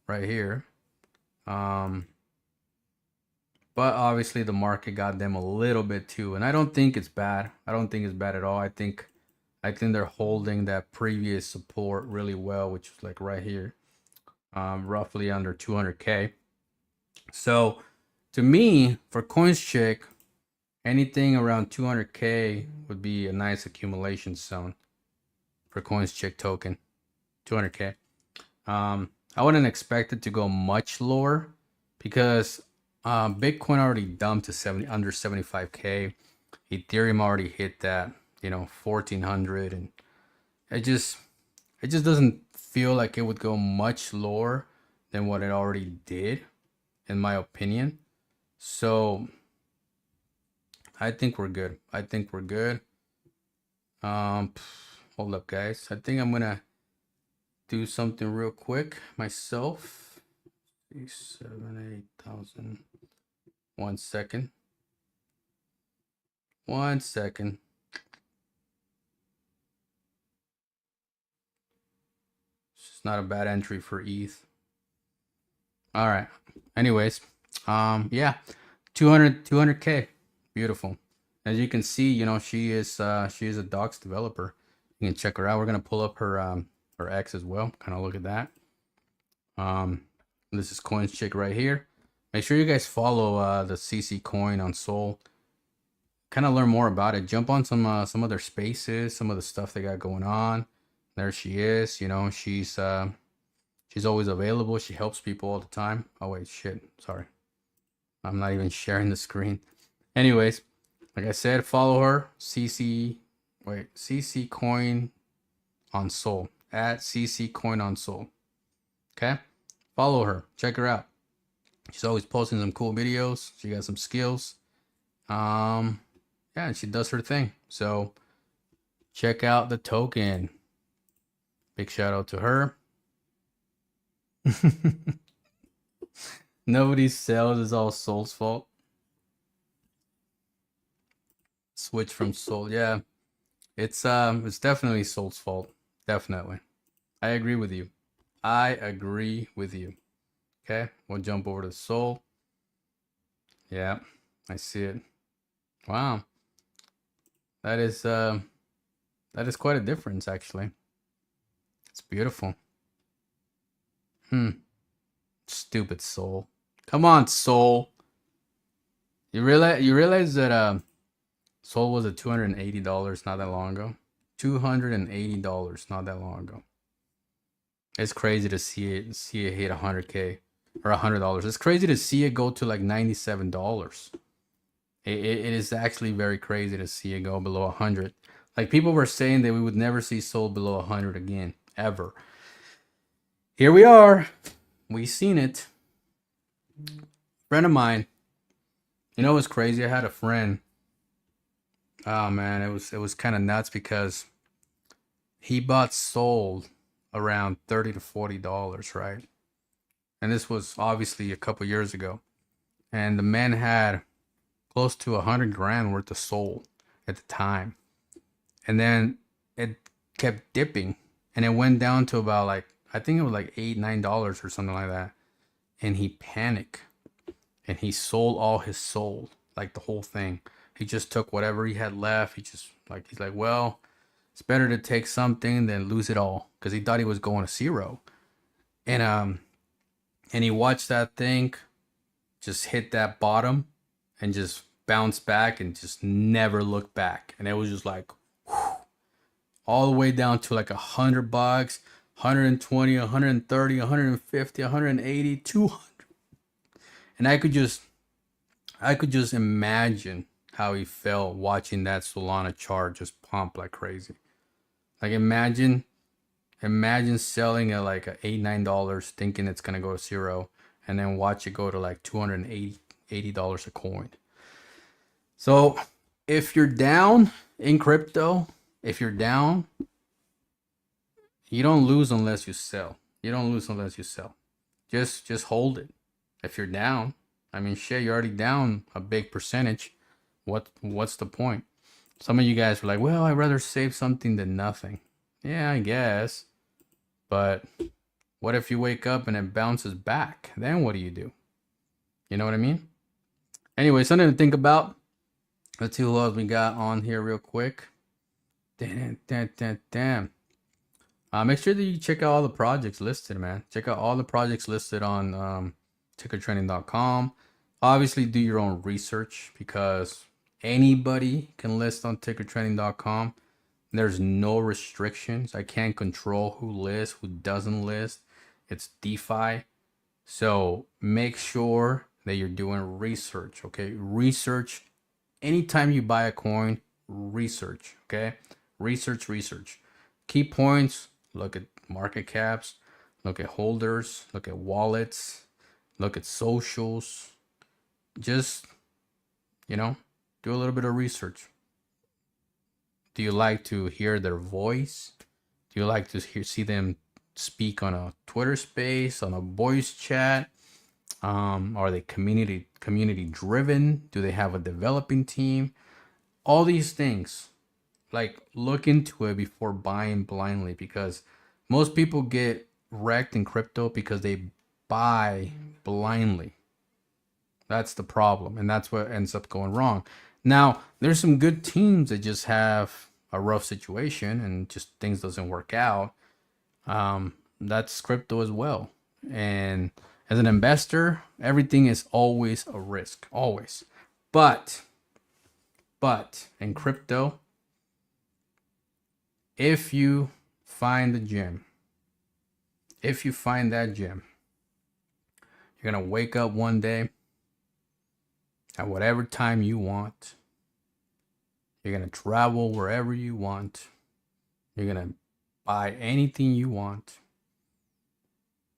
right here. But obviously the market got them a little bit too, and I don't think it's bad. I don't think it's bad at all. I think they're holding that previous support really well, which is like right here, roughly under 200K. So to me, for CoinsCheck, anything around 200K would be a nice accumulation zone for CoinsCheck token. 200K. I wouldn't expect it to go much lower because Bitcoin already dumped to under 75K. Ethereum already hit that, you know, 1,400, and it just doesn't feel like it would go much lower than what it already did, in my opinion. So I think we're good. I think we're good. Hold up, guys. I think I'm gonna do something real quick myself. 7, 8,000. 1 second. 1 second. It's not a bad entry for ETH. All right. Anyways, yeah, 200K. Beautiful. As you can see, you know, she is a docs developer. You can check her out. We're gonna pull up her X as well. Kind of look at that. This is CoinsCheck right here. Make sure you guys follow the CC coin on Sol. Kind of learn more about it. Jump on some of their spaces, some of the stuff they got going on. There she is. You know, she's always available. She helps people all the time. Oh wait, shit. Sorry, I'm not even sharing the screen. Anyways, like I said, follow her. CC coin on Sol, at CC coin on Sol. Okay, follow her. Check her out. She's always posting some cool videos. She got some skills. Yeah, and she does her thing. So check out the token. Big shout out to her. Nobody sells, it's all Sol's fault. Switch from Sol. Yeah. It's definitely Sol's fault. Definitely. I agree with you. I agree with you. Okay, we'll jump over to Sol. Yeah, I see it. Wow. That is quite a difference, actually. It's beautiful. Stupid Sol. Come on, Sol. You realize that Sol was at $280 not that long ago? $280 not that long ago. It's crazy to see it hit 100K or $100. It's crazy to see it go to like $97. It is actually very crazy to see it go below 100. Like, people were saying that we would never see Sol below 100 again, ever. Here we are. We seen it. Friend of mine. You know what's crazy? I had a friend. Oh man, it was kind of nuts because he bought Sol around $30 to $40, right? And this was obviously a couple years ago. And the man had close to 100 grand worth of Sol at the time. And then it kept dipping, and it went down to about, like, I think it was like $8, $9 or something like that. And he panicked. and he sold all his soul, like the whole thing. He just took whatever he had left. He's like, well, it's better to take something than lose it all, because he thought he was going to zero. And he watched that thing just hit that bottom and just bounce back and just never look back. And it was just like, whew, all the way down to like $100, 120, 130, 150, 180, 200. And I could just imagine how he felt watching that Solana chart just pump like crazy. Like imagine selling at like $8-9 thinking it's gonna go to zero, and then watch it go to like $280 a coin. So if you're down in crypto, if you're down, you don't lose unless you sell. You don't lose unless you sell. Just hold it. If you're down, I mean, shit, you're already down a big percentage. What's the point? Some of you guys were like, well, I'd rather save something than nothing. Yeah, I guess. But what if you wake up and it bounces back? Then what do? You know what I mean? Anyway, something to think about. Let's see who else we got on here real quick. Damn. Make sure that you check out all the projects listed, man. Check out all the projects listed on TickerTrending.com. Obviously, do your own research, because anybody can list on TickerTrending.com. There's no restrictions. I can't control who lists, who doesn't list. It's DeFi. So make sure that you're doing research, okay? Research. Anytime you buy a coin, research, okay? Research. Key points, look at market caps, look at holders, look at wallets, look at socials. Just, do a little bit of research. Do you like to hear their voice? Do you like to see them speak on a Twitter space, on a voice chat? Are they community driven? Do they have a developing team? All these things, like, look into it before buying blindly, because most people get wrecked in crypto because they buy blindly. That's the problem, and that's what ends up going wrong. Now, there's some good teams that just have a rough situation and just things doesn't work out. That's crypto as well. And as an investor, everything is always a risk, always. But in crypto, if you find the gem, if you find that gem, you're going to wake up one day at whatever time you want. You're going to travel wherever you want. You're going to buy anything you want.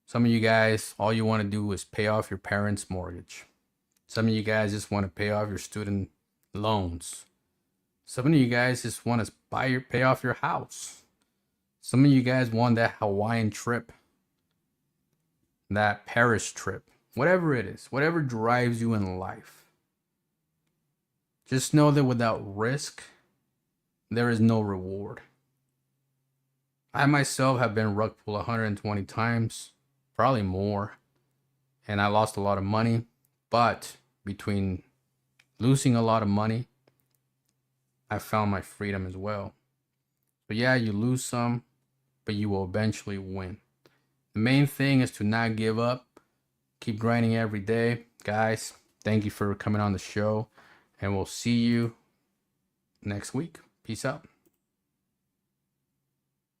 Some of you guys, all you want to do is pay off your parents' mortgage. Some of you guys just want to pay off your student loans. Some of you guys just want to pay off your house. Some of you guys want that Hawaiian trip, that Paris trip, whatever it is, whatever drives you in life. Just know that without risk, there is no reward. I myself have been rug pulled 120 times, probably more, and I lost a lot of money. But between losing a lot of money, I found my freedom as well. But yeah, you lose some, but you will eventually win. The main thing is to not give up. Keep grinding every day. Guys, thank you for coming on the show, and we'll see you next week. Peace out.